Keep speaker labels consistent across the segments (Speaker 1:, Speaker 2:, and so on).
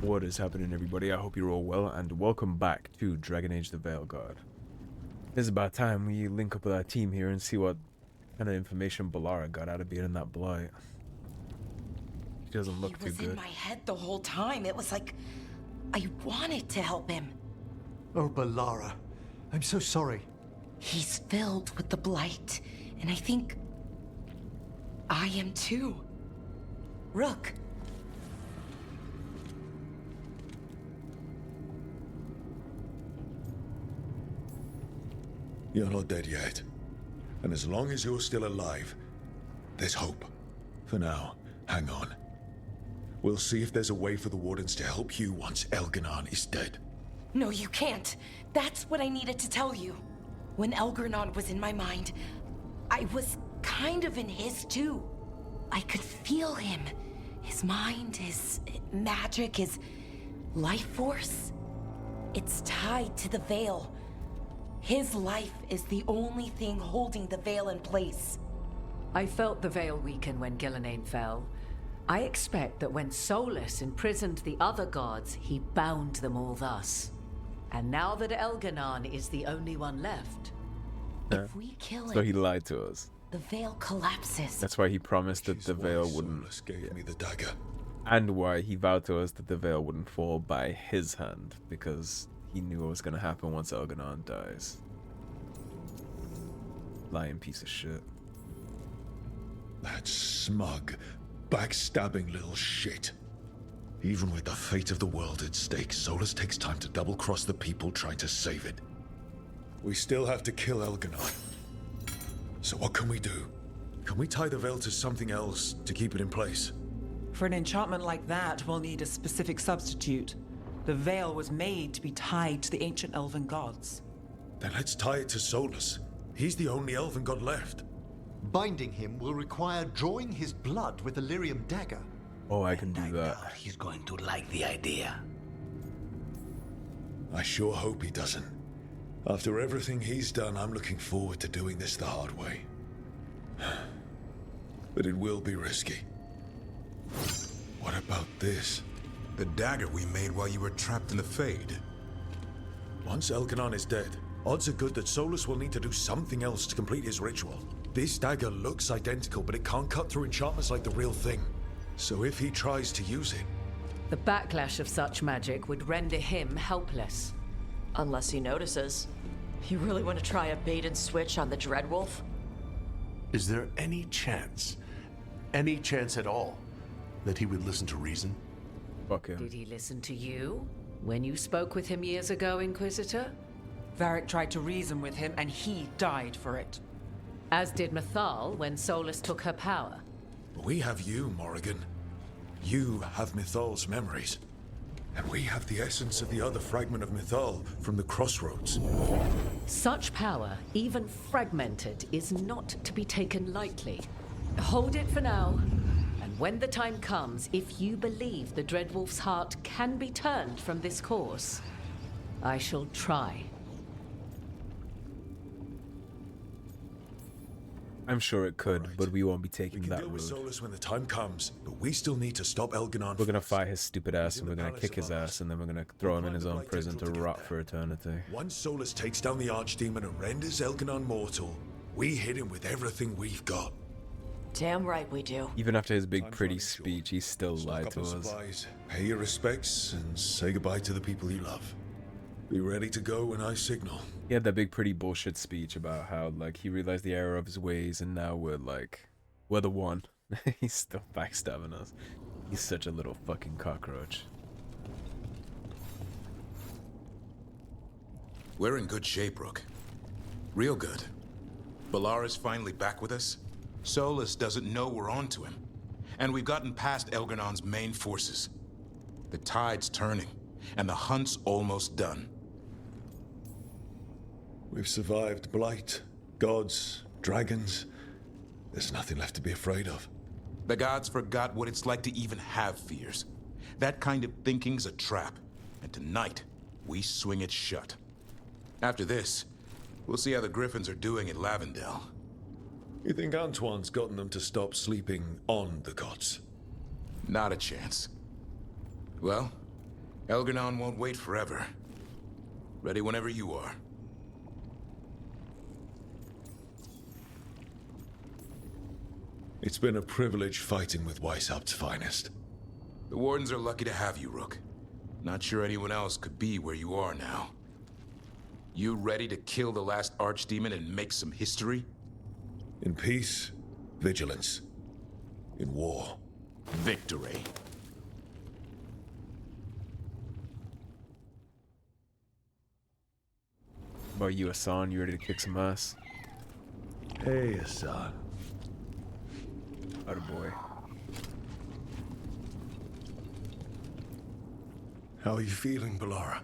Speaker 1: What is happening, everybody? I hope you're all well, and welcome back to Dragon Age the Veilguard. It's about time we link up with our team here and see what kind of information Balara got out of being in that blight. She doesn't look too good.
Speaker 2: He was in my head the whole time. It was like I wanted to help him.
Speaker 3: Oh, Balara, I'm so sorry.
Speaker 2: He's filled with the blight, and I think I am too. Rook.
Speaker 4: You're not dead yet. And as long as you're still alive, there's hope. For now, hang on. We'll see if there's a way for the Wardens to help you once Elgar'nan is dead.
Speaker 2: No, you can't. That's what I needed to tell you. When Elgar'nan was in my mind, I was kind of in his too. I could feel him. His mind, his magic, his life force. It's tied to the Veil. His life is the only thing holding the Veil in place.
Speaker 5: I felt the Veil weaken when Elgar'nan fell. I expect that when Solus imprisoned the other gods, he bound them all thus. And now that Elgar'nan is the only one left...
Speaker 2: If we kill him,
Speaker 1: So he lied to us.
Speaker 2: the Veil collapses.
Speaker 1: That's why he promised that the Veil wouldn't...
Speaker 4: Solus gave me the dagger.
Speaker 1: And why he vowed to us that the Veil wouldn't fall by his hand, because he knew what was going to happen once Elgar'nan dies. Lying piece of shit.
Speaker 4: That smug, backstabbing little shit. Even with the fate of the world at stake, Solus takes time to double-cross the people trying to save it. We still have to kill Elgar'nan. So what can we do? Can we tie the Veil to something else to keep it in place?
Speaker 6: For an enchantment like that, we'll need a specific substitute. The Veil was made to be tied to the ancient elven gods.
Speaker 4: Then let's tie it to Solus. He's the only elven god left.
Speaker 3: Binding him will require drawing his blood with the lyrium dagger.
Speaker 1: Oh, I can do that.
Speaker 7: He's going to like the idea.
Speaker 4: I sure hope he doesn't. After everything he's done, I'm looking forward to doing this the hard way. But it will be risky. What about this?
Speaker 8: The dagger we made while you were trapped in the Fade.
Speaker 4: Once Elgar'nan is dead, odds are good that Solus will need to do something else to complete his ritual. This dagger looks identical, but it can't cut through enchantments like the real thing. So if he tries to use it...
Speaker 5: The backlash of such magic would render him helpless.
Speaker 9: Unless he notices. You really want to try a bait and switch on the Dreadwolf?
Speaker 7: Is there any chance at all, that he would listen to reason?
Speaker 1: Fuck him.
Speaker 5: Did he listen to you when you spoke with him years ago, Inquisitor?
Speaker 6: Varric tried to reason with him, and he died for it.
Speaker 5: As did Mythal when Solus took her power.
Speaker 4: We have you, Morrigan. You have Mythal's memories. And we have the essence of the other fragment of Mythal from the Crossroads.
Speaker 5: Such power, even fragmented, is not to be taken lightly. Hold it for now. And when the time comes, if you believe the Dreadwolf's heart can be turned from this course, I shall try.
Speaker 1: I'm sure it could,
Speaker 4: Right.
Speaker 1: but we won't be
Speaker 4: We
Speaker 1: taking
Speaker 4: can
Speaker 1: that
Speaker 4: deal with
Speaker 1: road.
Speaker 4: Solus when the time comes, but we still need to stop Elgar'nan.
Speaker 1: We're gonna
Speaker 4: first.
Speaker 1: fight his stupid ass,
Speaker 4: He's
Speaker 1: and
Speaker 4: in
Speaker 1: we're
Speaker 4: the
Speaker 1: gonna
Speaker 4: palace
Speaker 1: kick his
Speaker 4: above
Speaker 1: ass,
Speaker 4: us.
Speaker 1: and then we're gonna throw him in his own
Speaker 4: Blight
Speaker 1: prison to
Speaker 4: Tendril to
Speaker 1: rot
Speaker 4: get
Speaker 1: for eternity.
Speaker 4: Once Solus takes down the Archdemon and renders Elgar'nan mortal, we hit him with everything we've got.
Speaker 9: Damn right we do.
Speaker 1: Even after his big
Speaker 4: Time for
Speaker 1: pretty
Speaker 4: a ritual.
Speaker 1: speech, he still
Speaker 4: Stock
Speaker 1: lied
Speaker 4: up
Speaker 1: to
Speaker 4: on
Speaker 1: us.
Speaker 4: supplies, pay your respects, and say goodbye to the people you love. Be ready to go when I signal.
Speaker 1: He had that big pretty bullshit speech about how like he realized the error of his ways, and now we're the one. He's still backstabbing us. He's such a little fucking cockroach.
Speaker 8: We're in good shape, Rook. Real good. Balara's finally back with us. Solus doesn't know we're onto him. And we've gotten past Elgar'nan's main forces. The tide's turning, and the hunt's almost done.
Speaker 4: We've survived blight, gods, dragons. There's nothing left to be afraid of.
Speaker 8: The gods forgot what it's like to even have fears. That kind of thinking's a trap, and tonight, we swing it shut. After this, we'll see how the Griffins are doing at Lavendel.
Speaker 4: You think Antoine's gotten them to stop sleeping on the gods?
Speaker 8: Not a chance. Well, Elgar'nan won't wait forever. Ready whenever you are.
Speaker 4: It's been a privilege fighting with Weishaupt's finest.
Speaker 8: The Wardens are lucky to have you, Rook. Not sure anyone else could be where you are now. You ready to kill the last Archdemon and make some history?
Speaker 4: In peace, vigilance. In war,
Speaker 8: Victory.
Speaker 1: About you, Hassan? You ready to kick some ass?
Speaker 4: Hey, Hassan.
Speaker 1: Attaboy.
Speaker 4: How are you feeling, Balara?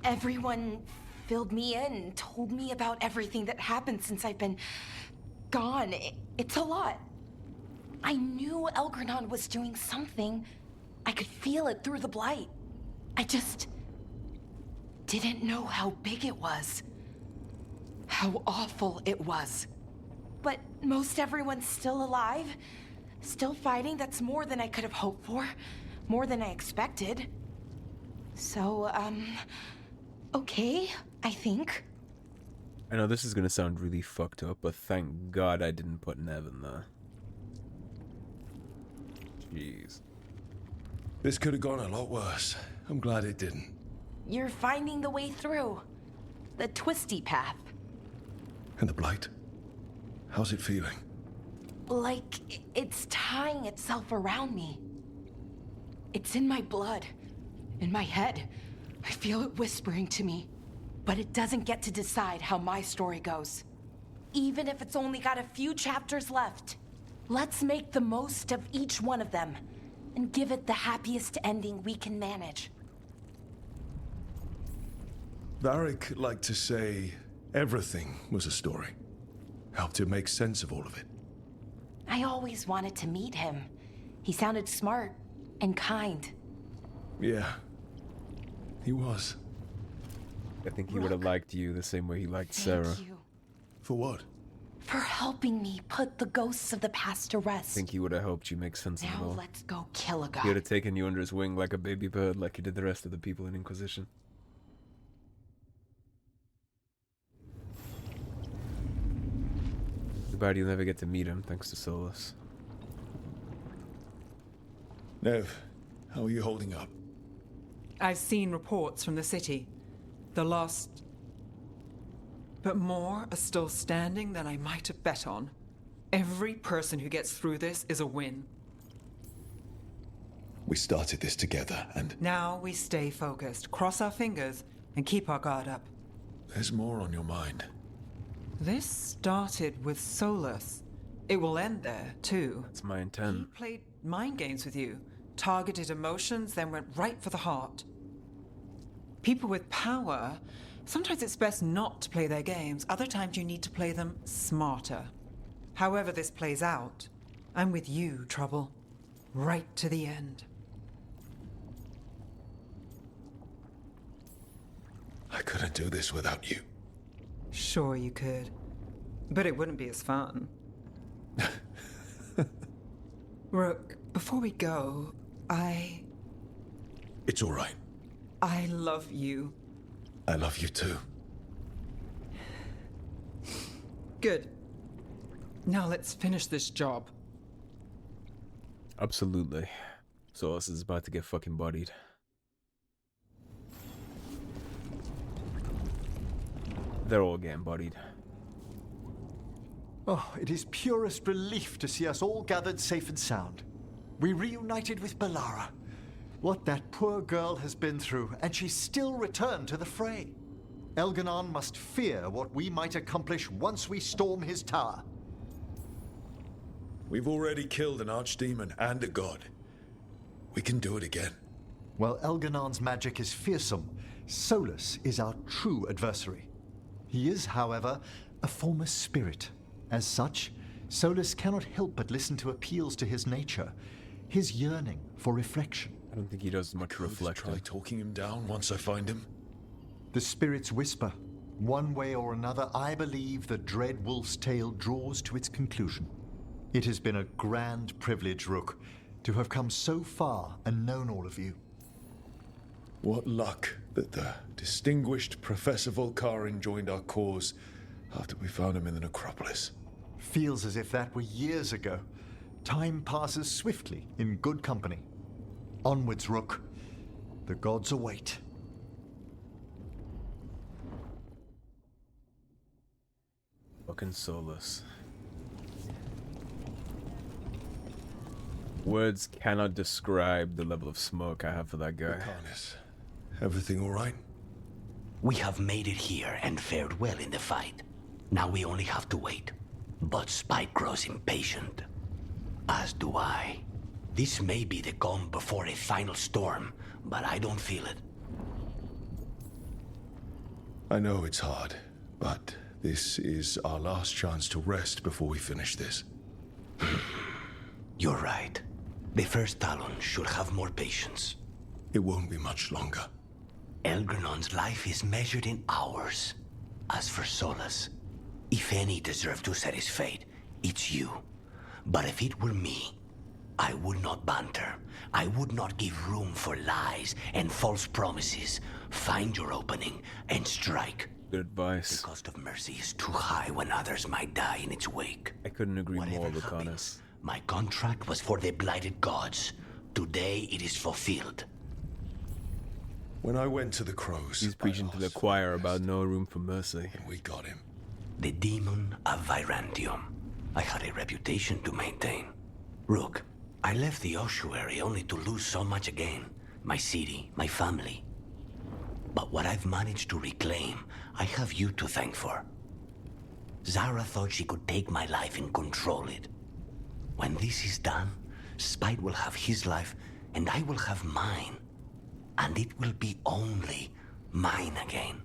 Speaker 2: Everyone filled me in, told me about everything that happened since I've been gone. It's a lot. I knew Elgar'nan was doing something. I could feel it through the blight. I just didn't know how big it was. How awful it was. But most everyone's still alive. Still fighting. That's more than I could have hoped for. More than I expected. So, okay, I think.
Speaker 1: I know this is gonna sound really fucked up, but thank God I didn't put Nev in there. Jeez.
Speaker 4: This could have gone a lot worse. I'm glad it didn't.
Speaker 2: You're finding the way through. The twisty path.
Speaker 4: And the blight? How's it feeling?
Speaker 2: Like it's tying itself around me. It's in my blood. In my head. I feel it whispering to me. But it doesn't get to decide how my story goes. Even if it's only got a few chapters left. Let's make the most of each one of them. And give it the happiest ending we can manage.
Speaker 4: Varric liked to say everything was a story. Helped him make sense of all of it.
Speaker 2: I always wanted to meet him. He sounded smart and kind.
Speaker 4: Yeah, he was.
Speaker 1: I think he would have liked you the same way he liked Sarah.
Speaker 2: Thank you
Speaker 4: For what?
Speaker 2: for helping me put the ghosts of the past to
Speaker 1: I
Speaker 2: rest.
Speaker 1: think he would have helped you make sense of it
Speaker 2: Now
Speaker 1: all.
Speaker 2: let's go kill a
Speaker 1: He would
Speaker 2: god.
Speaker 1: have taken you under his wing like a baby bird, like he did the rest of the people in Inquisition. Too bad you'll never get to meet him, thanks to Solus.
Speaker 4: Nev, how are you holding up?
Speaker 6: I've seen reports from the city. The lost. But more are still standing than I might have bet on. Every person who gets through this is a win.
Speaker 4: We started this together, and
Speaker 6: Now we stay focused, cross our fingers, and keep our guard up.
Speaker 4: there's more on your mind.
Speaker 6: This started with Solus. It will end there, too.
Speaker 1: That's my
Speaker 6: He
Speaker 1: intent.
Speaker 6: played mind games with you, targeted emotions, then went right for the heart. People with power, sometimes it's best not to play their games. Other times you need to play them smarter. However this plays out, I'm with you, Trouble. Right to the end.
Speaker 4: I couldn't do this without you.
Speaker 6: Sure you could. But it wouldn't be as fun. Rook, before we go,
Speaker 4: It's all right.
Speaker 6: I love you.
Speaker 4: I love you too.
Speaker 6: Good. Now let's finish this job.
Speaker 1: Absolutely. Solus is about to get fucking bodied. They're all getting bodied.
Speaker 3: Oh, it is purest relief to see us all gathered safe and sound. We reunited with Balara. What that poor girl has been through, and she's still returned to the fray. Elgar'nan must fear what we might accomplish once we storm his tower.
Speaker 4: We've already killed an archdemon and a god. We can do it again.
Speaker 3: While Elgar'nan's magic is fearsome, Solus is our true adversary. He is, however, a former spirit. As such, Solus cannot help but listen to appeals to his nature, his yearning for reflection.
Speaker 1: I don't think he does much
Speaker 4: Try
Speaker 1: reflecting.
Speaker 4: talking him down once I find him.
Speaker 3: The spirits whisper. One way or another, I believe the dread wolf's tale draws to its conclusion. It has been a grand privilege, Rook, to have come so far and known all of you.
Speaker 4: What luck that the distinguished Professor Volkarin joined our cause after we found him in the necropolis.
Speaker 3: Feels as if that were years ago. Time passes swiftly in good company. Onwards, Rook. The gods await.
Speaker 1: Fucking Solus. Words cannot describe the level of smoke I have for that guy.
Speaker 4: Volkaris, everything all right?
Speaker 10: We have made it here and fared well in the fight. Now we only have to wait. But Spike grows impatient. As do I. This may be the calm before a final storm, but I don't feel it.
Speaker 4: I know it's hard, but this is our last chance to rest before we finish this.
Speaker 10: You're right. The first Talon should have more patience.
Speaker 4: It won't be much longer.
Speaker 10: Elgar'nan's life is measured in hours. As for Solus, if any deserve to set his fate, it's you. But if it were me, I would not banter. I would not give room for lies and false promises. Find your opening and strike.
Speaker 1: Good advice.
Speaker 10: The cost of mercy is too high when others might die in its wake.
Speaker 1: I couldn't agree more,
Speaker 10: Whatever
Speaker 1: Lucanus.
Speaker 10: happens, my contract was for the blighted gods. Today it is fulfilled.
Speaker 4: When I went to the Crows,
Speaker 1: He's preaching to the choir about no room for mercy.
Speaker 4: and we got him.
Speaker 10: The demon of Virantium. I had a reputation to maintain. Rook, I left the ossuary only to lose so much again. My city, my family. But what I've managed to reclaim, I have you to thank for. Zara thought she could take my life and control it. When this is done, Spite will have his life, and I will have mine. And it will be only mine again.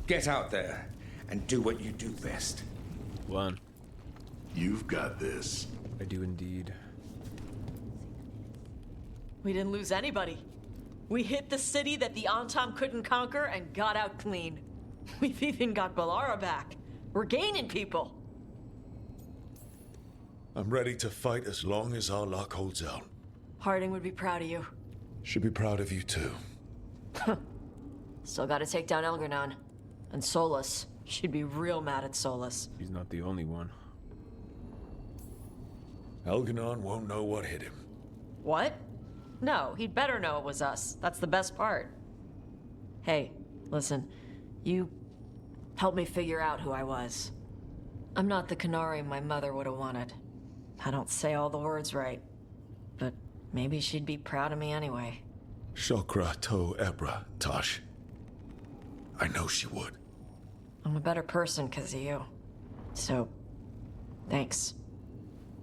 Speaker 11: Get out there and do what you do best.
Speaker 1: One.
Speaker 7: You've got this.
Speaker 1: I do indeed.
Speaker 9: We didn't lose anybody. We hit the city that the Antam couldn't conquer and got out clean. We've even got Balara back. We're gaining people.
Speaker 4: I'm ready to fight as long as our luck holds out.
Speaker 9: Harding would be proud of you.
Speaker 4: Should be proud of you too.
Speaker 9: Still gotta take down Elgar'nan. And Solus. She'd be real mad at Solus.
Speaker 1: He's not the only one.
Speaker 4: Elgar'nan won't know what hit him.
Speaker 9: What? No, he'd better know it was us. That's the best part. Hey, listen. You helped me figure out who I was. I'm not the Canary my mother would have wanted. I don't say all the words right. But maybe she'd be proud of me anyway.
Speaker 4: Shokra to Ebra, Tosh. I know she would.
Speaker 9: I'm a better person because of you. So, thanks.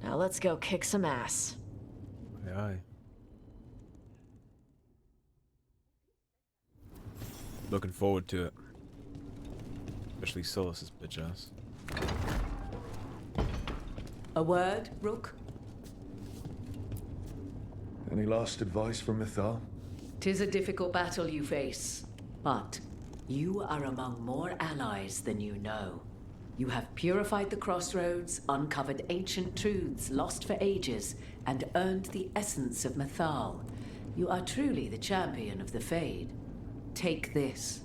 Speaker 9: Now let's go kick some ass.
Speaker 1: Aye, aye. Looking forward to it. Especially Solus's bitch ass.
Speaker 5: A word, Rook?
Speaker 4: Any last advice from Mythal?
Speaker 5: 'Tis a difficult battle you face, but you are among more allies than you know. You have purified the crossroads, uncovered ancient truths lost for ages, and earned the essence of Mythal. You are truly the champion of the Fade. Take this.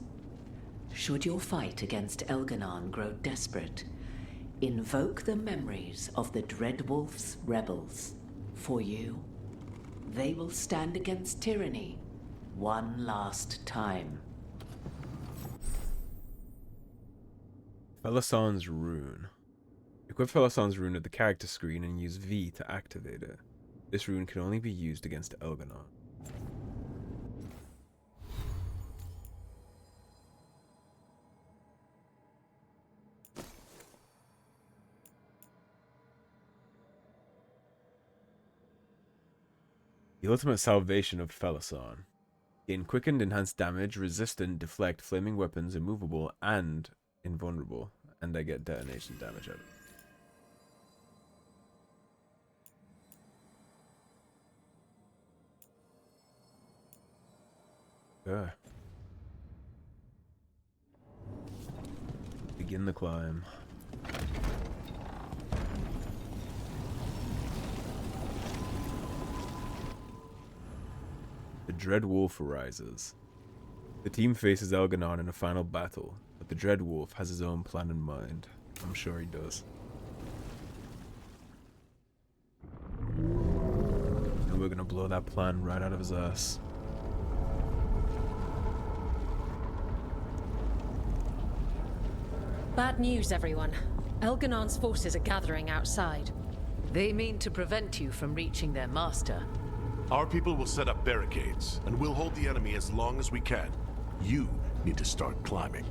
Speaker 5: Should your fight against Elgar'nan grow desperate, invoke the memories of the Dreadwolf's rebels. For you, they will stand against tyranny one last time.
Speaker 1: Felison's Rune. Equip Felison's Rune at the character screen and use V to activate it. This rune can only be used against Elgar'nan. The ultimate salvation of Felison. Gain quickened, enhanced damage, resistant, deflect, flaming weapons, immovable, and invulnerable. And I get detonation damage out of it. Okay. Begin the climb. Dread Wolf arises. The team faces Elgar'nan in a final battle, but the Dread Wolf has his own plan in mind. I'm sure he does. And we're gonna blow that plan right out of his ass.
Speaker 12: Bad news, everyone. Elgar'nan's forces are gathering outside.
Speaker 5: They mean to prevent you from reaching their master.
Speaker 7: Our people will set up barricades, and we'll hold the enemy as long as we can. You need to start climbing.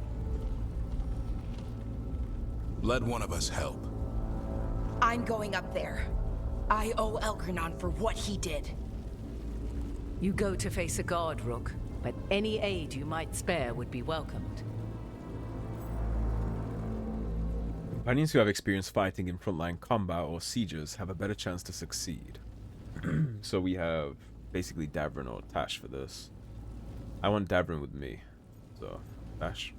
Speaker 8: Let one of us help.
Speaker 2: I'm going up there. I owe Elgar'nan for what he did.
Speaker 5: You go to face a guard, Rook, but any aid you might spare would be welcomed.
Speaker 1: Companions who have experience fighting in frontline combat or sieges have a better chance to succeed. So we have basically Davrin or Tash for this. I want Davrin with me, so Tash.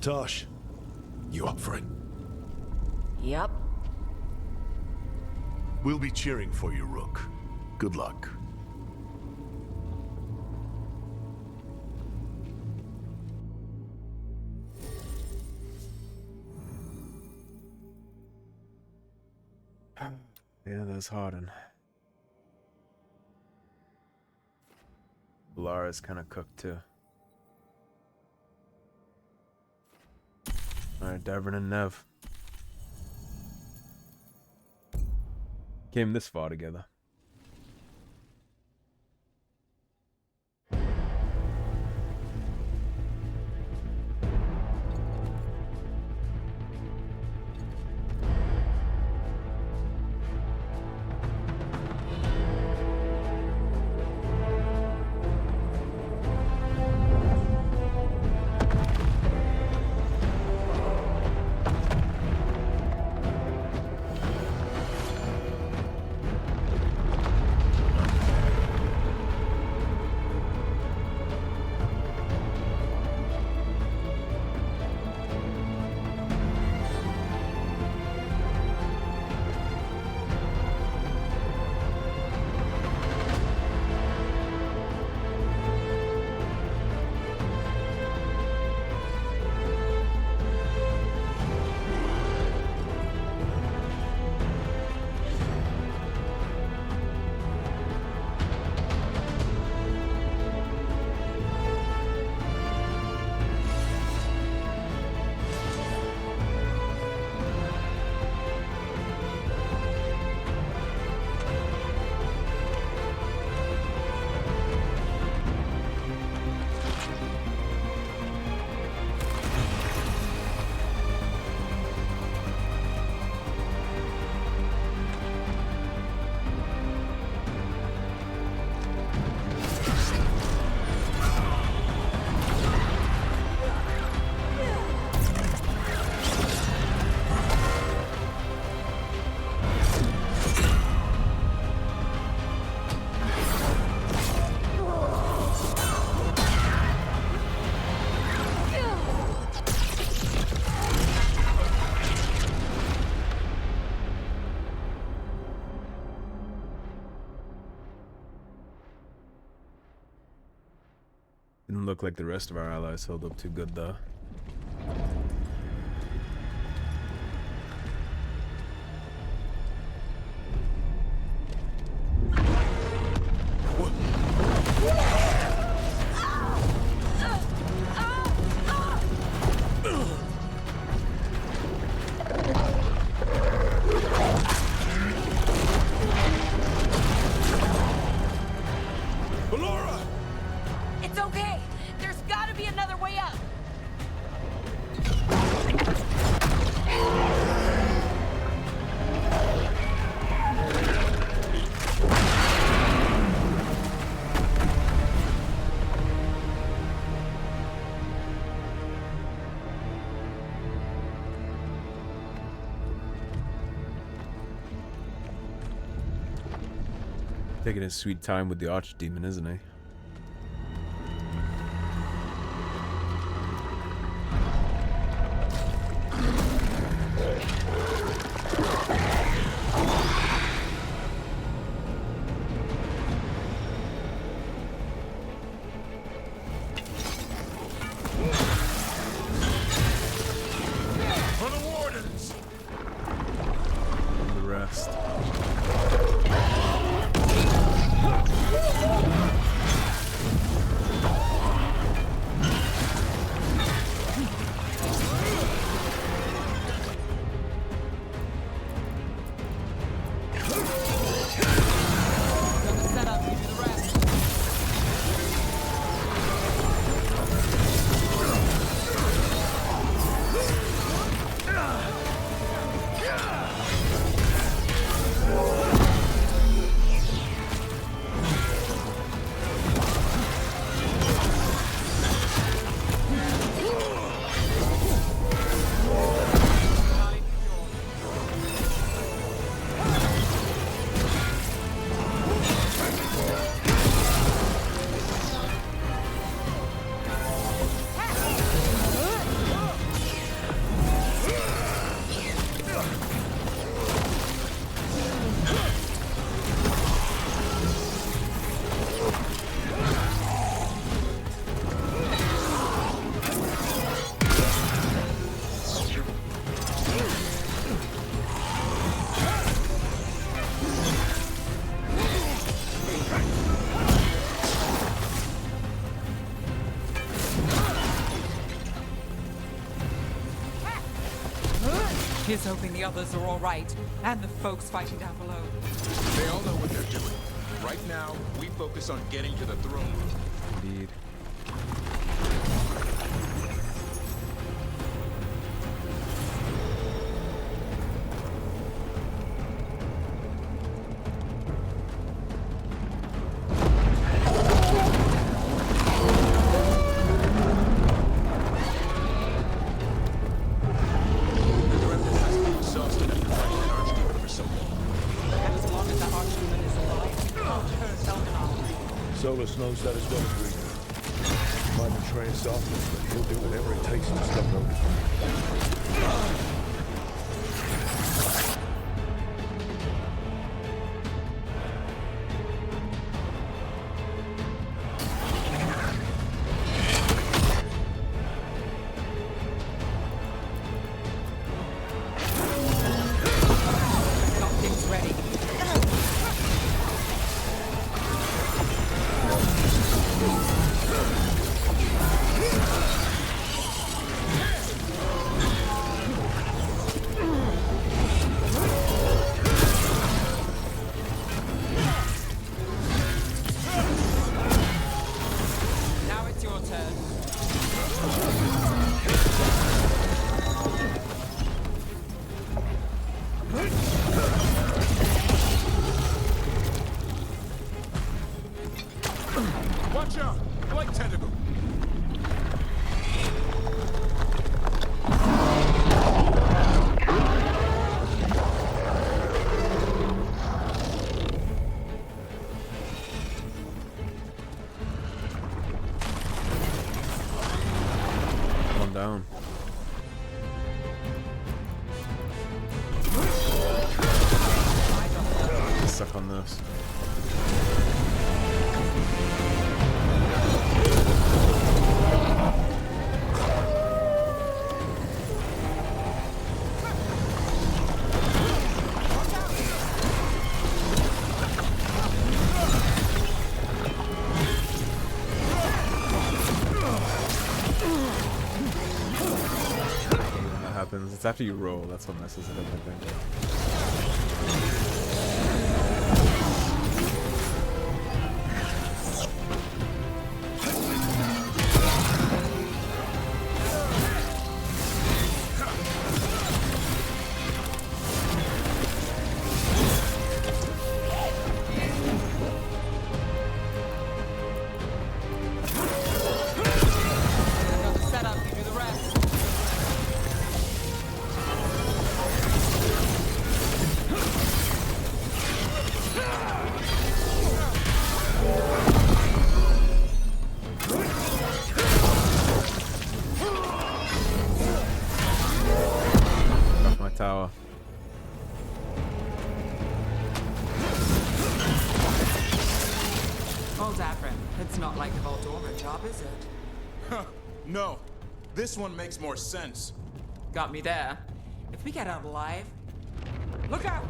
Speaker 7: Tosh, you up for it?
Speaker 9: Yep.
Speaker 7: We'll be cheering for you, Rook. Good luck.
Speaker 1: Yeah, that's Harden. Balara's kind of cooked too. Alright, Davrin and Nev. Came this far together. Didn't look like the rest of our allies held up too good though.
Speaker 2: It's okay. There's gotta be another way up.
Speaker 1: Taking his sweet time with the archdemon, isn't he?
Speaker 6: Here's hoping the others are all right, and the folks fighting down below.
Speaker 8: They all know what they're doing. Right now, we focus on getting to the throne room.
Speaker 1: Indeed.
Speaker 4: Solus knows that as well as we do. Might betray his softness, but he'll do whatever it takes to stop Rook.
Speaker 8: Watch out! Blight tentacle!
Speaker 1: One down. Stuck on this. It's after you roll, that's what messes it up, I think. Tower.
Speaker 6: Old Avrin, it's not like the Voldora job, is it?
Speaker 8: Huh, no. This one makes more sense.
Speaker 6: Got me there. If we get out alive... Look out!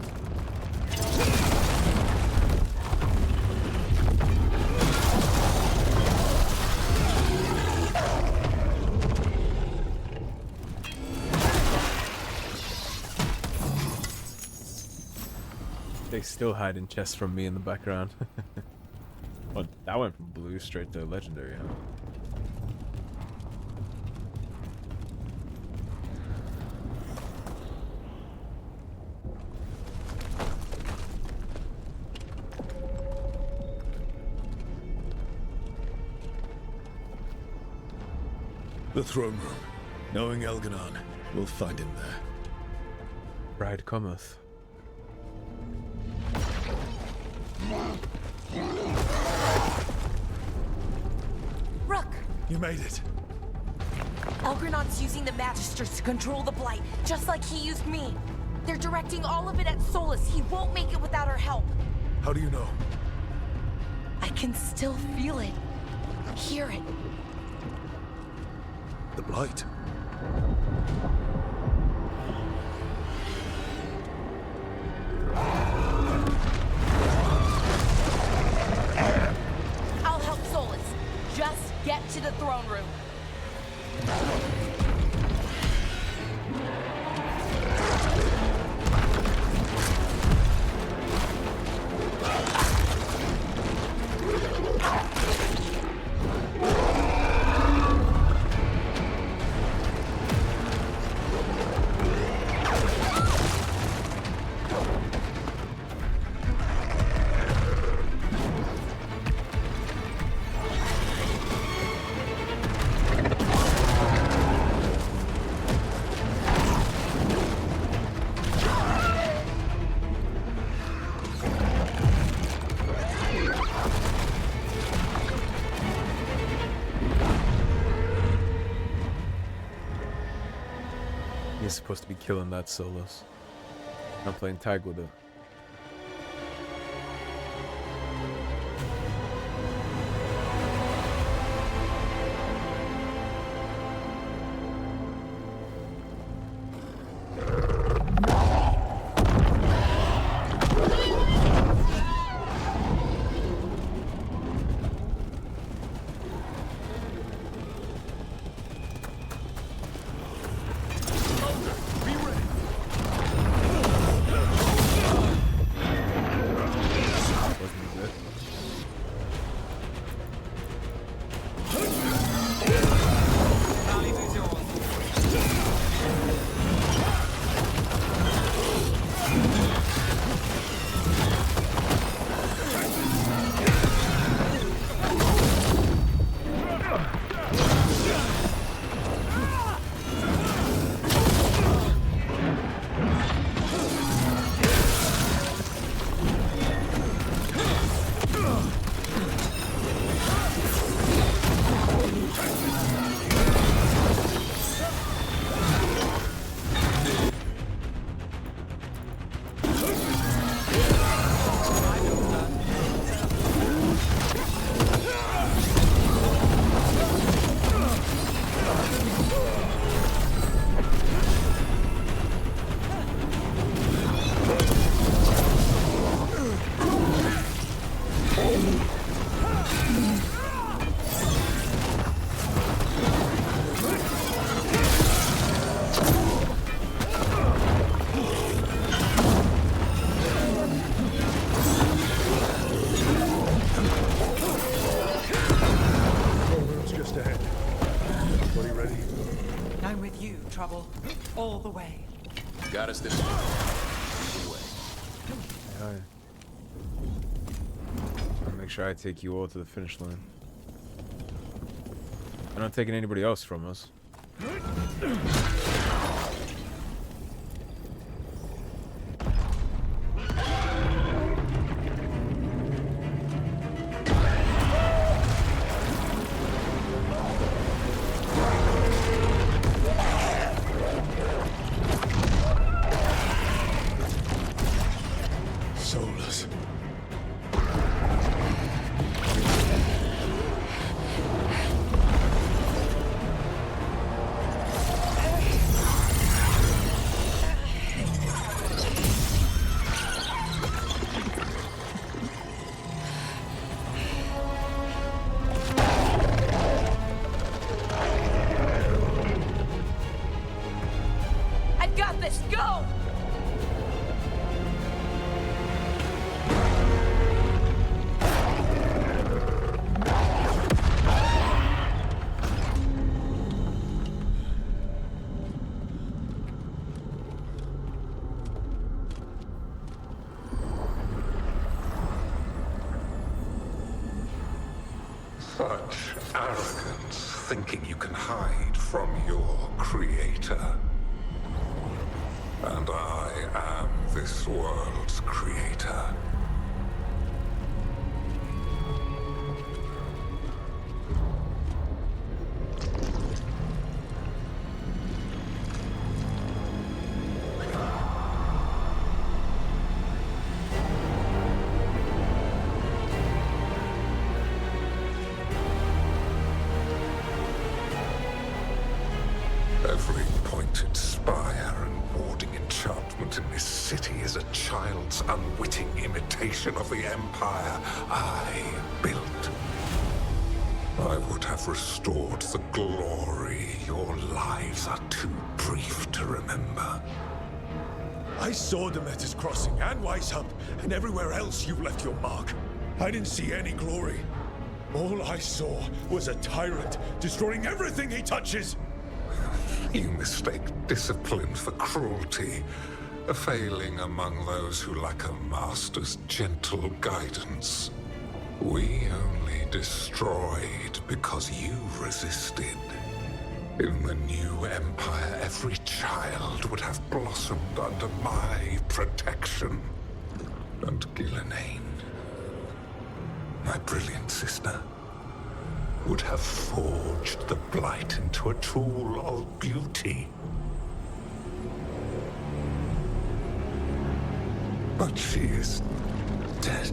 Speaker 1: They still hide in chests from me in the background. Well, that went from blue straight to legendary, huh?
Speaker 4: The throne room. Knowing Elgar'nan, we'll find him there.
Speaker 1: Bride cometh.
Speaker 2: Rook!
Speaker 4: You made it.
Speaker 2: Elgar'nan's using the Magisters to control the Blight, just like he used me. They're directing all of it at Solus. He won't make it without our help.
Speaker 4: How do you know?
Speaker 2: I can still feel it. Hear it.
Speaker 4: The Blight.
Speaker 2: I'll help Solus. Just get to the throne room.
Speaker 1: supposed to be killing that Solus. Not playing tag with it.
Speaker 6: Trouble all the way.
Speaker 8: Got us this way.
Speaker 1: I'll make sure I take you all to the finish line. I'm not taking anybody else from us.
Speaker 13: Such arrogance, thinking you can hide from your creator. And I am this world's creator. Every pointed spire and warding enchantment in this city is a child's unwitting imitation of the empire I built. I would have restored the glory. Your lives are too brief to remember.
Speaker 4: I saw Demeter's Crossing and Weishaupt, and everywhere else you left your mark. I didn't see any glory. All I saw was a tyrant destroying everything he touches.
Speaker 13: You mistake discipline for cruelty, a failing among those who lack a master's gentle guidance. We only destroyed because you resisted. In the new empire, every child would have blossomed under my protection. And Gillenane, my brilliant sister, would have forged the blight into a tool of beauty. But she is dead.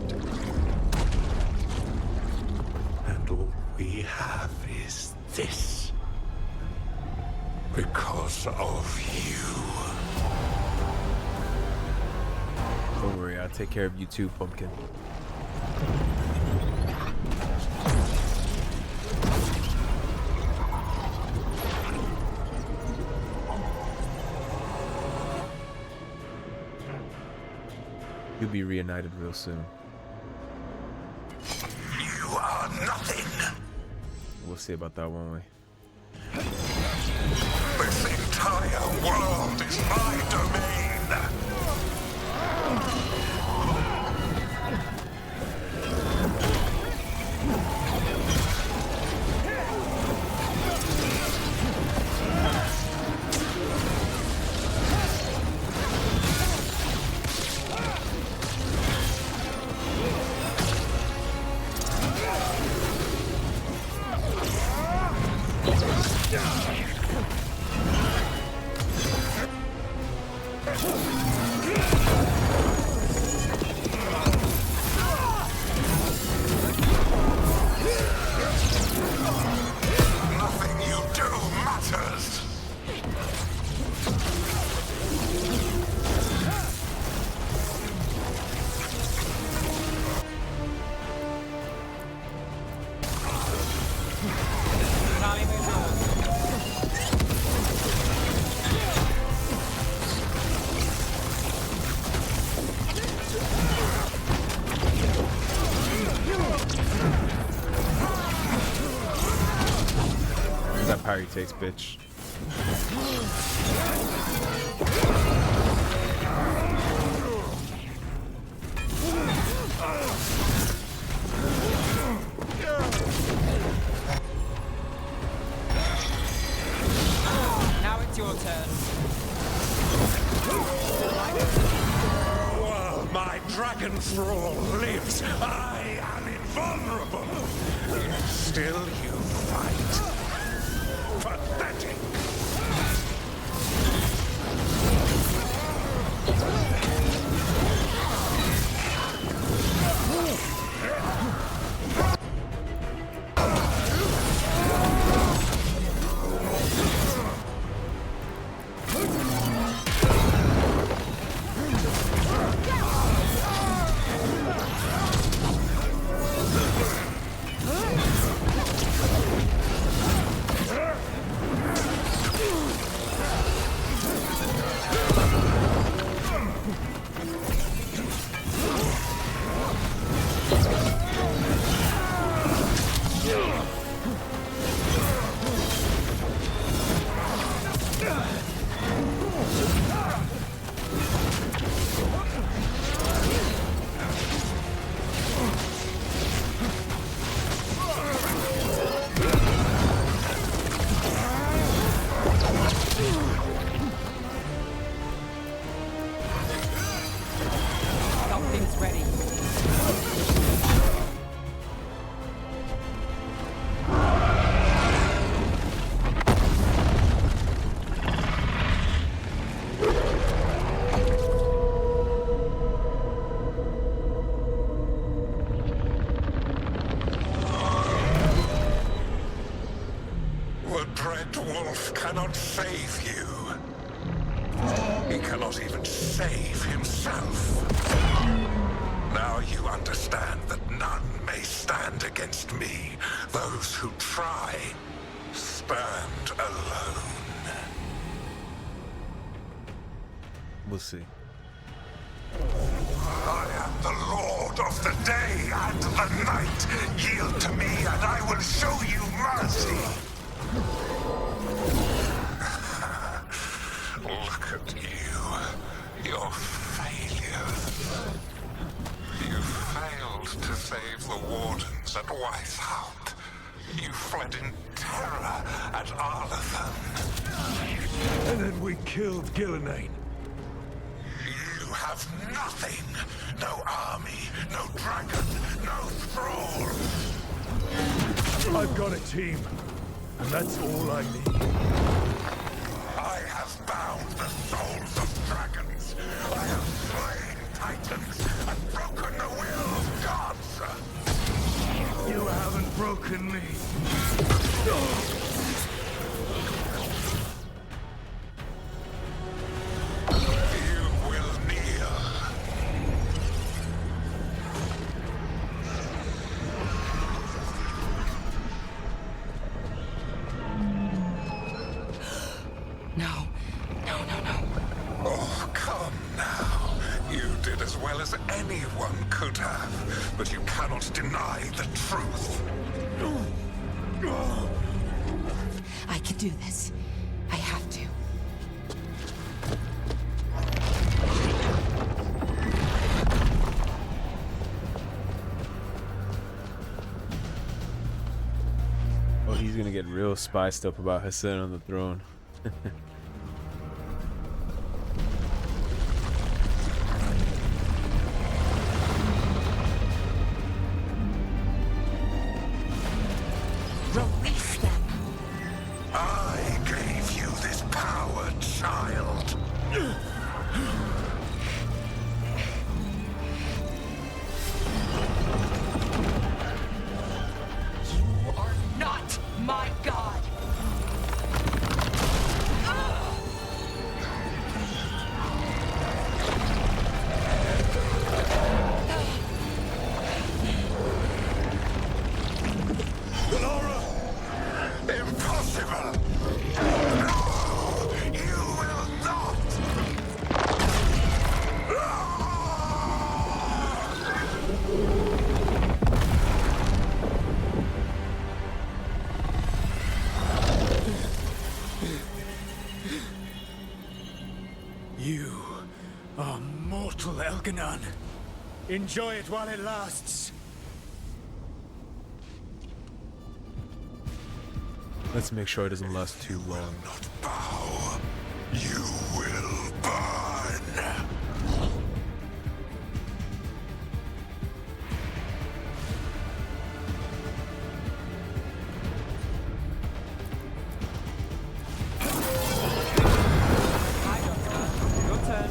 Speaker 13: And all we have is this. Because of you.
Speaker 1: Don't worry, I'll take care of you too, Pumpkin. You'll be reunited real soon.
Speaker 13: You are nothing.
Speaker 1: We'll see about that, won't we?
Speaker 13: This entire world is my domain.
Speaker 1: That parry takes, bitch.
Speaker 6: Now it's your turn.
Speaker 13: While my dragon thrall lives, I am invulnerable. Still you fight. Pathetic.
Speaker 6: Something's ready.
Speaker 13: The Dread Wolf cannot save you. He cannot even save himself. Now you understand that none may stand against me. Those who try stand alone.
Speaker 1: We'll see.
Speaker 13: I am the Lord of the day and the night. Yield to me and I will show you mercy. Look at you. Your failure. You failed to save the wardens at Weisshaupt. You fled in terror at Arlathan.
Speaker 4: And then we killed Elgar'nan.
Speaker 13: You have nothing. No army, no dragon, no thrall.
Speaker 4: I've got a team, and that's all I need.
Speaker 13: I have bound the souls of dragons. I have slain titans. as well as anyone could have, but you cannot deny the truth.
Speaker 2: I can do this. I have to.
Speaker 1: Oh, he's gonna get real spiced up about her sitting on the throne.
Speaker 2: Release them.
Speaker 13: I gave you this power, child.
Speaker 2: You are not my god.
Speaker 13: Impossible! No! You will not!
Speaker 14: You are mortal, Elgar'nan. Enjoy it while it lasts.
Speaker 1: Let's make sure it doesn't last too long.
Speaker 13: Not bow. You will burn.
Speaker 6: Your turn.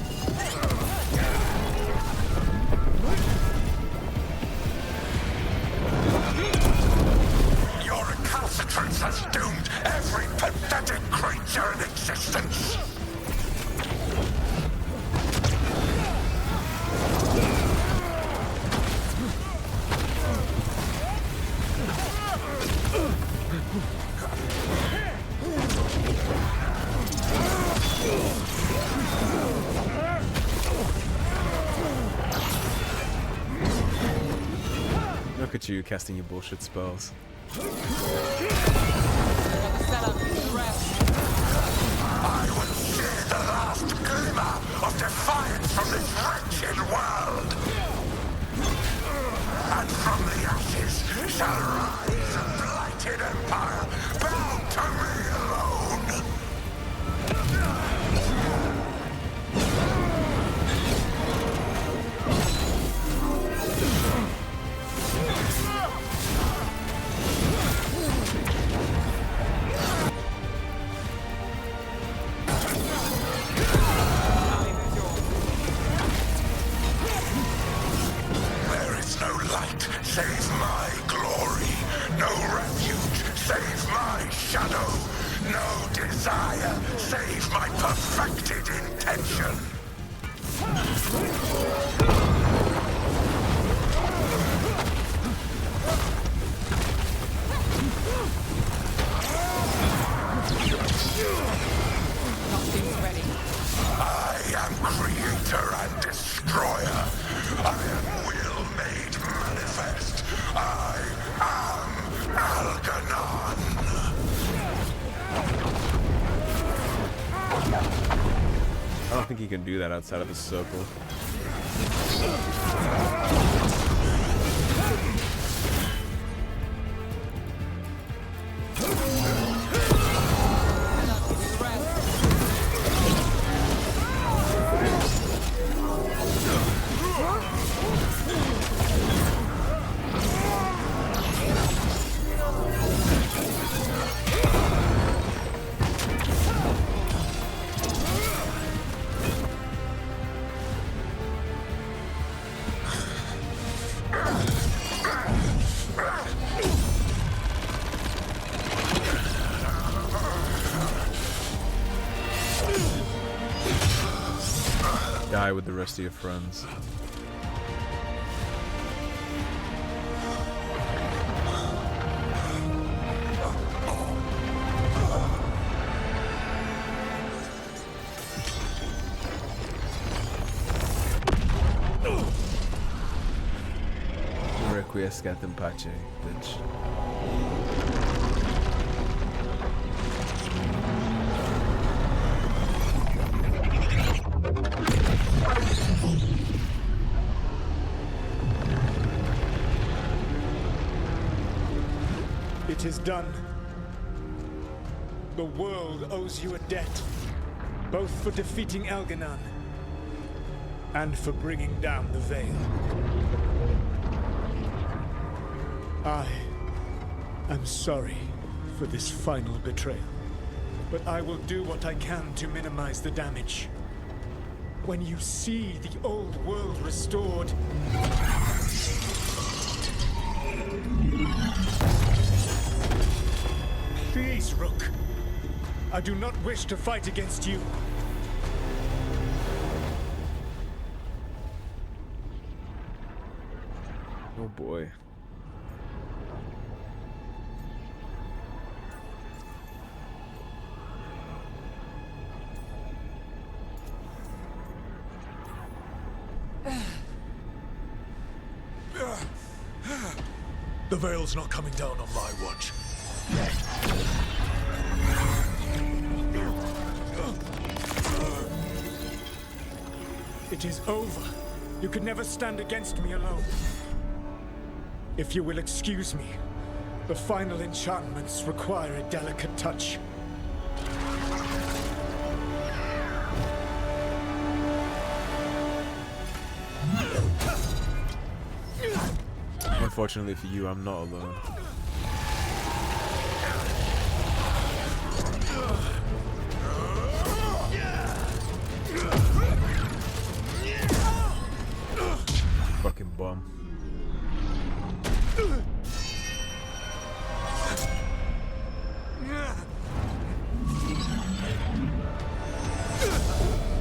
Speaker 13: Your recalcitrance has doomed every pathetic creature in existence.
Speaker 1: Look at you casting your bullshit spells.
Speaker 13: I will share the last glimmer of defiance from this wretched world. And from the ashes shall rise a blighted empire bound to me alone. There is no light save my glory, no refuge save my shadow, no desire save my perfected intention.
Speaker 6: Nothing's ready.
Speaker 13: I am creator and destroyer. I am will made manifest. I am Elgar'nan.
Speaker 1: I don't think he can do that outside of the circle. Die with the rest of your friends. quiescat in pace, bitch.
Speaker 14: It is done. The world owes you a debt, both for defeating Elgar'nan and for bringing down the Veil. I am sorry for this final betrayal, but I will do what I can to minimize the damage. When you see the old world restored, please, Rook. I do not wish to fight against you.
Speaker 1: Oh boy.
Speaker 4: The Veil's not coming down on my watch.
Speaker 14: It is over. You could never stand against me alone. If you will excuse me, the final enchantments require a delicate touch.
Speaker 1: Unfortunately for you, I'm not alone. Fucking bum.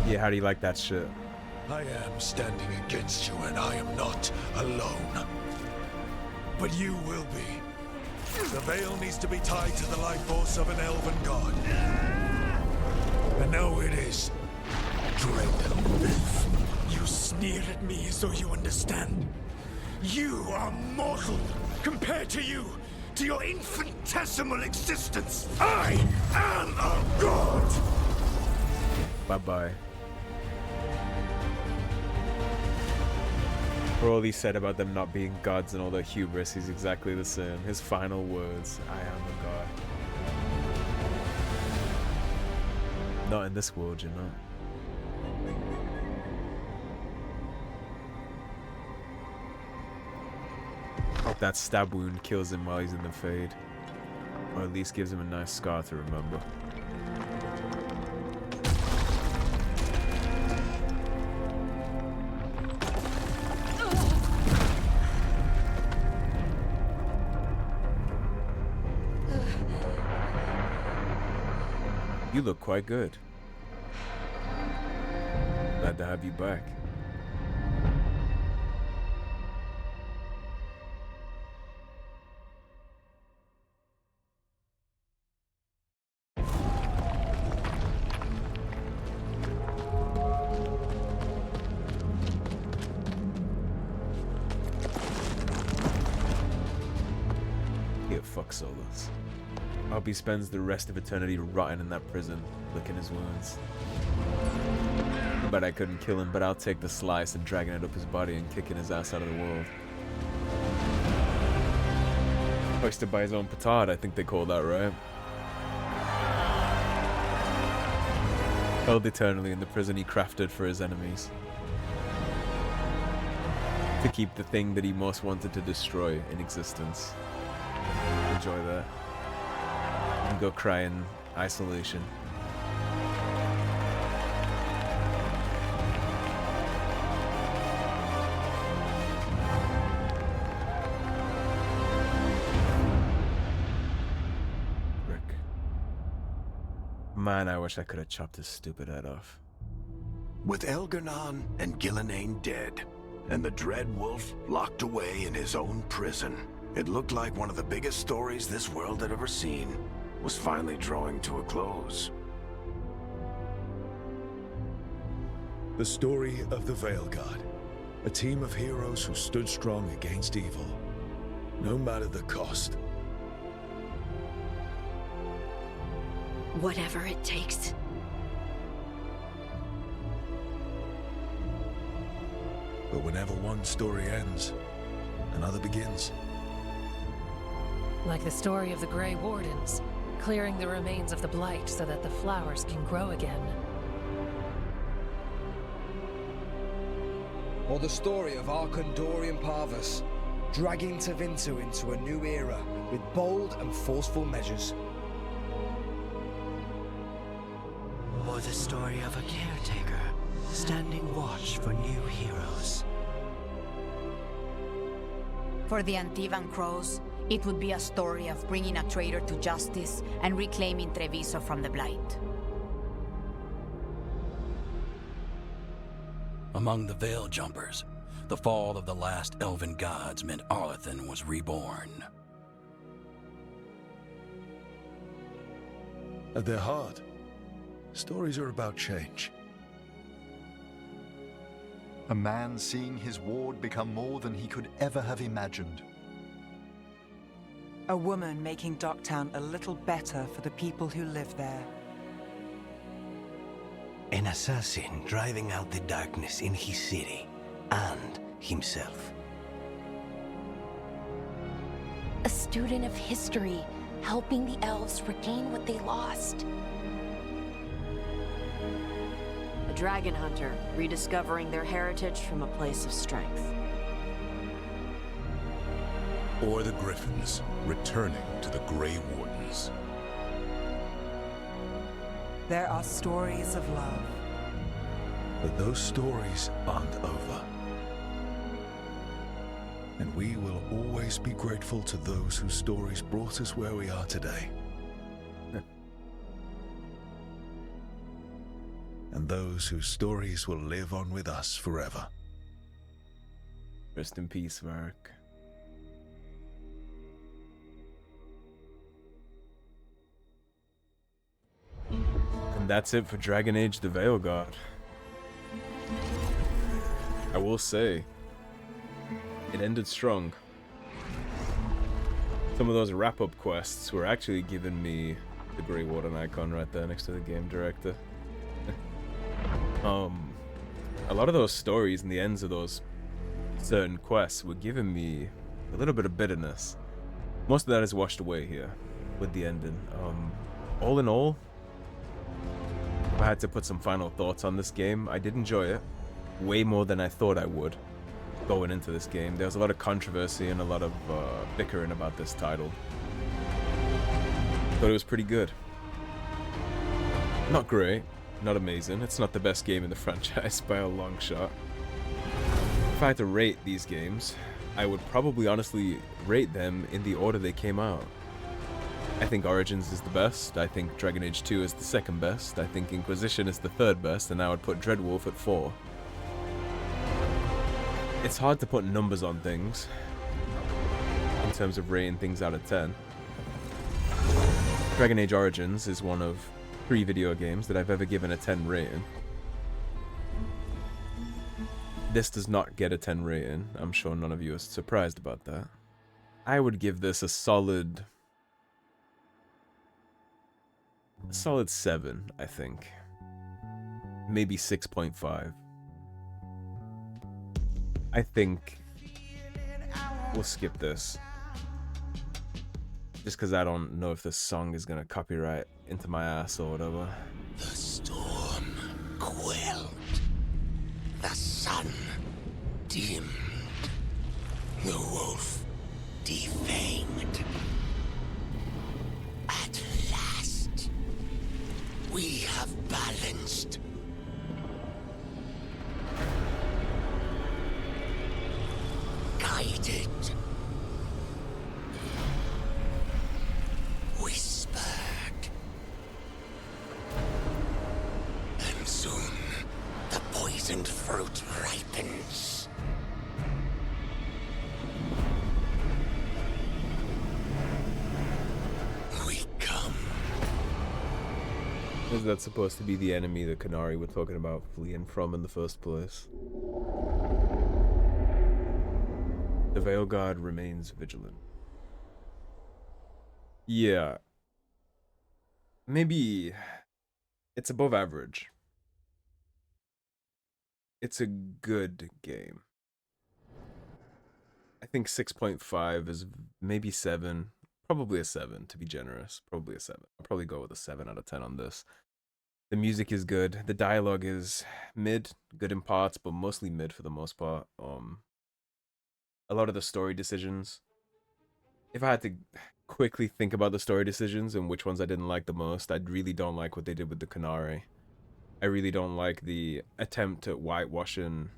Speaker 1: Yeah, how do you like that shit?
Speaker 4: I am standing against you, and I am not alone. But you will be. The Veil needs to be tied to the life force of an elven god. And now it is. Dread.
Speaker 14: You sneer at me as though you understand. You are mortal compared to you, to your infinitesimal existence. I am a god!
Speaker 1: Bye-bye. For all he said about them not being gods and all their hubris, he's exactly the same. His final words, I am a god. Not in this world, you know. Hope that stab wound kills him while he's in the Fade. Or at least gives him a nice scar to remember. You look quite good. Glad to have you back. Yeah, fuck Solus. I hope he spends the rest of eternity rotting in that prison, licking his wounds. But I couldn't kill him, but I'll take the slice and dragging it up his body and kicking his ass out of the world. Hoisted by his own petard, I think they call that, right? Held eternally in the prison he crafted for his enemies. To keep the thing that he most wanted to destroy in existence. Enjoy that. And go cry in isolation. Rick. Man, I wish I could have chopped his stupid head off.
Speaker 15: With Elgar'nan and Gillenane dead, and the Dread Wolf locked away in his own prison, it looked like one of the biggest stories this world had ever seen was finally drawing to a close.
Speaker 4: The story of the Veilguard, a team of heroes who stood strong against evil, No matter the cost.
Speaker 12: Whatever it takes.
Speaker 4: But whenever one story ends, another begins.
Speaker 12: Like the story of the Grey Wardens, clearing the remains of the blight so that the flowers can grow again.
Speaker 16: Or the story of Arkandorian Parvus, dragging Tevinter into a new era with bold and forceful measures.
Speaker 17: Or the story of a caretaker, standing watch for new heroes.
Speaker 18: For the Antivan Crows, it would be a story of bringing a traitor to justice and reclaiming Treviso from the blight.
Speaker 19: Among the Veil Jumpers, the fall of the last elven gods meant Arlethan was reborn.
Speaker 4: At their heart, stories are about change.
Speaker 3: A man seeing his ward become more than he could ever have imagined.
Speaker 6: A woman making Docktown a little better for the people who live there.
Speaker 10: An assassin driving out the darkness in his city and himself.
Speaker 2: A student of history, helping the elves regain what they lost.
Speaker 9: A dragon hunter, rediscovering their heritage from a place of strength.
Speaker 8: Or the Griffins, returning to the Grey Wardens.
Speaker 6: There are stories of love.
Speaker 4: But those stories aren't over. And we will always be grateful to those whose stories brought us where we are today. And those whose stories will live on with us forever.
Speaker 1: Rest in peace, Vark. And that's it for Dragon Age the Veilguard. I will say, it ended strong. Some of those wrap-up quests were actually giving me the Grey Warden icon right there next to the game director. A lot of those stories and the ends of those certain quests were giving me a little bit of bitterness. Most of that is washed away here with the ending. All in all, if I had to put some final thoughts on this game, I did enjoy it way more than I thought I would going into this game. There was a lot of controversy and a lot of bickering about this title. Thought it was pretty good. Not great, not amazing. It's not the best game in the franchise by a long shot. If I had to rate these games, I would probably honestly rate them in the order they came out. I think Origins is the best, I think Dragon Age 2 is the second best, I think Inquisition is the third best, and I would put Dreadwolf at 4. It's hard to put numbers on things in terms of rating things out of 10. Dragon Age Origins is one of 3 video games that I've ever given a 10 rating. This does not get a 10 rating. I'm sure none of you are surprised about that. I would give this a solid 7, I think. Maybe 6.5. I think we'll skip this. Just because I don't know if this song is going to copyright into my ass or whatever.
Speaker 10: The storm quelled. The sun dimmed. The wolf defanged. At last, we have balanced. Guided. Whispered. And soon, the poisoned fruit ripens. We come.
Speaker 1: Is that supposed to be the enemy that Canary were talking about fleeing from in the first place? The Veilguard remains vigilant. Yeah. Maybe it's above average. It's a good game. I think 6.5 is maybe 7. Probably a 7 to be generous. Probably a 7. I'll probably go with a 7 out of 10 on this. The music is good. The dialogue is mid, good in parts, but mostly mid for the most part. A lot of the story decisions. If I had to quickly think about the story decisions and which ones I didn't like the most, I really don't like what they did with the Canary. I really don't like the attempt at whitewashing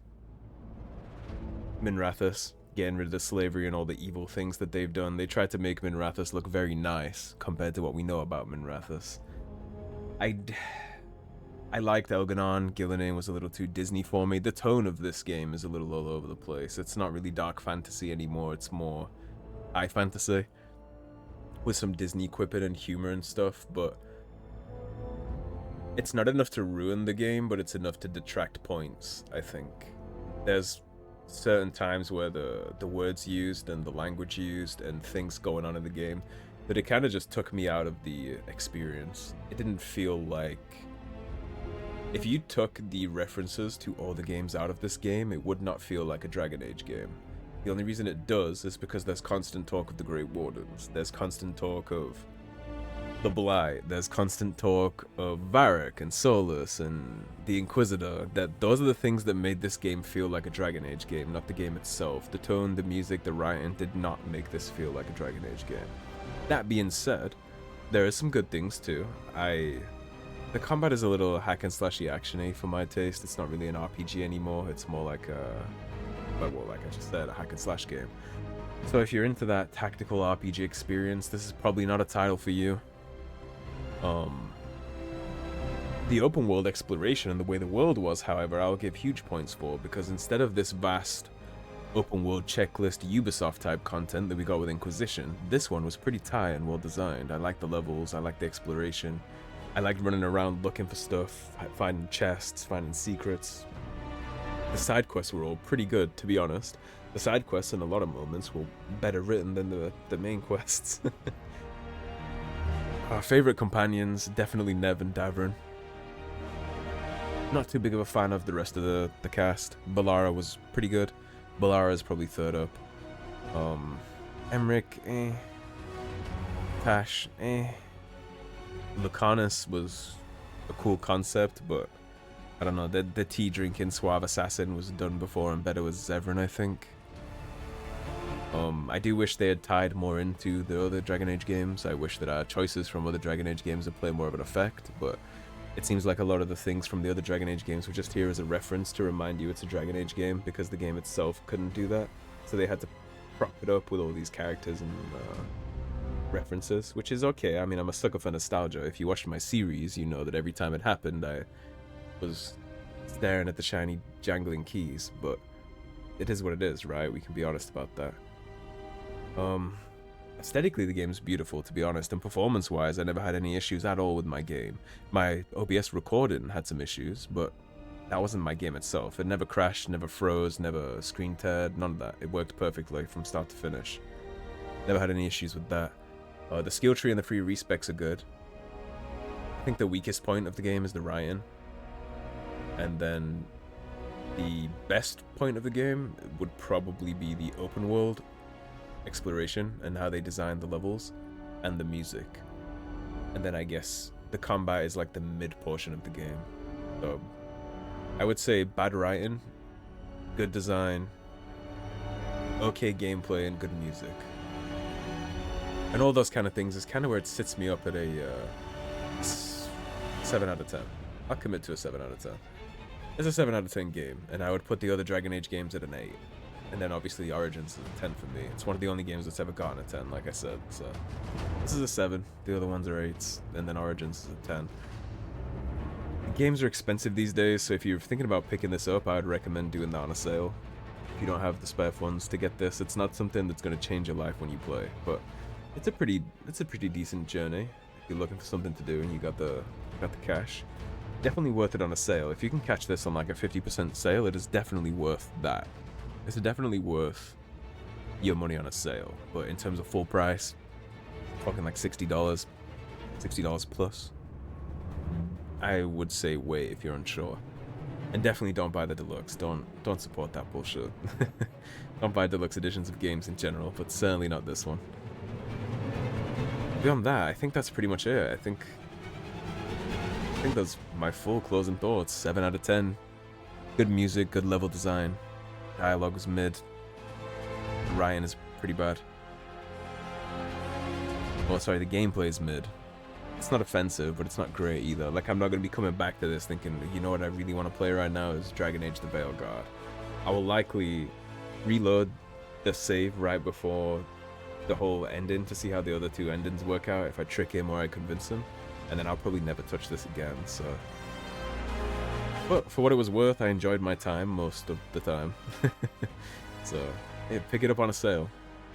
Speaker 1: Minrathous, getting rid of the slavery and all the evil things that they've done. They tried to make Minrathous look very nice compared to what we know about Minrathous. I liked Elgar'nan. Gil'nan was a little too Disney for me. The tone of this game is a little all over the place. It's not really dark fantasy anymore. It's more high fantasy with some Disney quipping and humor and stuff, but it's not enough to ruin the game, but it's enough to detract points, I think. There's certain times where the words used and the language used and things going on in the game that it kind of just took me out of the experience. It didn't feel like... If you took the references to all the games out of this game, it would not feel like a Dragon Age game. The only reason it does is because there's constant talk of the Great Wardens, there's constant talk of the Blight, there's constant talk of Varric and Solus and the Inquisitor. Those are the things that made this game feel like a Dragon Age game, not the game itself. The tone, the music, the writing did not make this feel like a Dragon Age game. That being said, there are some good things too. The combat is a little hack and slashy actiony for my taste. It's not really an RPG anymore. It's more like like I just said, a hack and slash game. So if you're into that tactical RPG experience, this is probably not a title for you. The open world exploration and the way the world was, however, I'll give huge points for, because instead of this vast open world checklist Ubisoft type content that we got with Inquisition, this one was pretty tight and well designed. I liked the levels, I liked the exploration. I liked running around looking for stuff, finding chests, finding secrets. The side quests were all pretty good, to be honest. The side quests in a lot of moments were better written than the main quests. Our favorite companions, definitely Nev and Davrin. Not too big of a fan of the rest of the cast. Balara was pretty good. Balara is probably third up. Emric, Tash, Lucanus was a cool concept, but I don't know, the tea drinking suave assassin was done before and better with Zevran, I think. I do wish they had tied more into the other Dragon Age games. I wish that our choices from other Dragon Age games would play more of an effect, but it seems like a lot of the things from the other Dragon Age games were just here as a reference to remind you it's a Dragon Age game, because the game itself couldn't do that. So they had to prop it up with all these characters and references, which is okay. I mean, I'm a sucker for nostalgia. If you watched my series, you know that every time it happened, I was staring at the shiny, jangling keys, but it is what it is, right? We can be honest about that. Aesthetically, the game's beautiful, to be honest, and performance-wise, I never had any issues at all with my game. My OBS recording had some issues, but that wasn't my game itself. It never crashed, never froze, never screen teared, none of that. It worked perfectly from start to finish. Never had any issues with that. The skill tree and the free respecs are good. I think the weakest point of the game is the writing. And then the best point of the game would probably be the open world exploration and how they designed the levels and the music. And then I guess the combat is like the mid portion of the game. So I would say bad writing, good design, okay gameplay, and good music. And all those kind of things is kind of where it sits me up at a 7 out of 10. I'll commit to a 7 out of 10. It's a 7 out of 10 game, and I would put the other Dragon Age games at an 8. And then obviously Origins is a 10 for me. It's one of the only games that's ever gotten a 10, like I said. So this is a 7. The other ones are 8s, and then Origins is a 10. The games are expensive these days, so if you're thinking about picking this up, I would recommend doing that on a sale. If you don't have the spare funds to get this, it's not something that's going to change your life when you play, but it's a pretty decent journey if you're looking for something to do and you got the cash. Definitely worth it on a sale. If you can catch this on like a 50% sale, it is definitely worth that. It's definitely worth your money on a sale. But in terms of full price, fucking like $60, $60 plus, I would say wait if you're unsure. And definitely don't buy the deluxe. Don't support that bullshit. Don't buy deluxe editions of games in general, but certainly not this one. Beyond that, I think that's pretty much it. I think that's my full closing thoughts. 7 out of 10. Good music, good level design. Dialogue was mid. Ryan is pretty bad. Oh, sorry, the gameplay is mid. It's not offensive, but it's not great either. Like, I'm not going to be coming back to this thinking, you know what I really want to play right now is Dragon Age the Veilguard. I will likely reload the save right before the whole ending to see how the other two endings work out, if I trick him or I convince him. And then I'll probably never touch this again, so... But for what it was worth, I enjoyed my time most of the time. So, yeah, pick it up on a sale.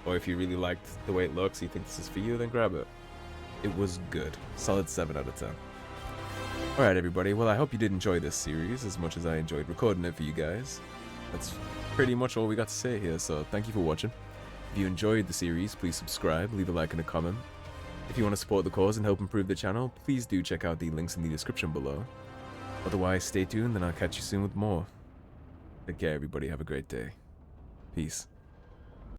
Speaker 1: Or if you really liked the way it looks, you think this is for you, then grab it. It was good. Solid 7 out of 10. Alright everybody, well I hope you did enjoy this series as much as I enjoyed recording it for you guys. That's pretty much all we got to say here, so thank you for watching. If you enjoyed the series, please subscribe, leave a like and a comment. If you want to support the cause and help improve the channel, please do check out the links in the description below. Otherwise, stay tuned and I'll catch you soon with more. Take care everybody, have a great day. Peace.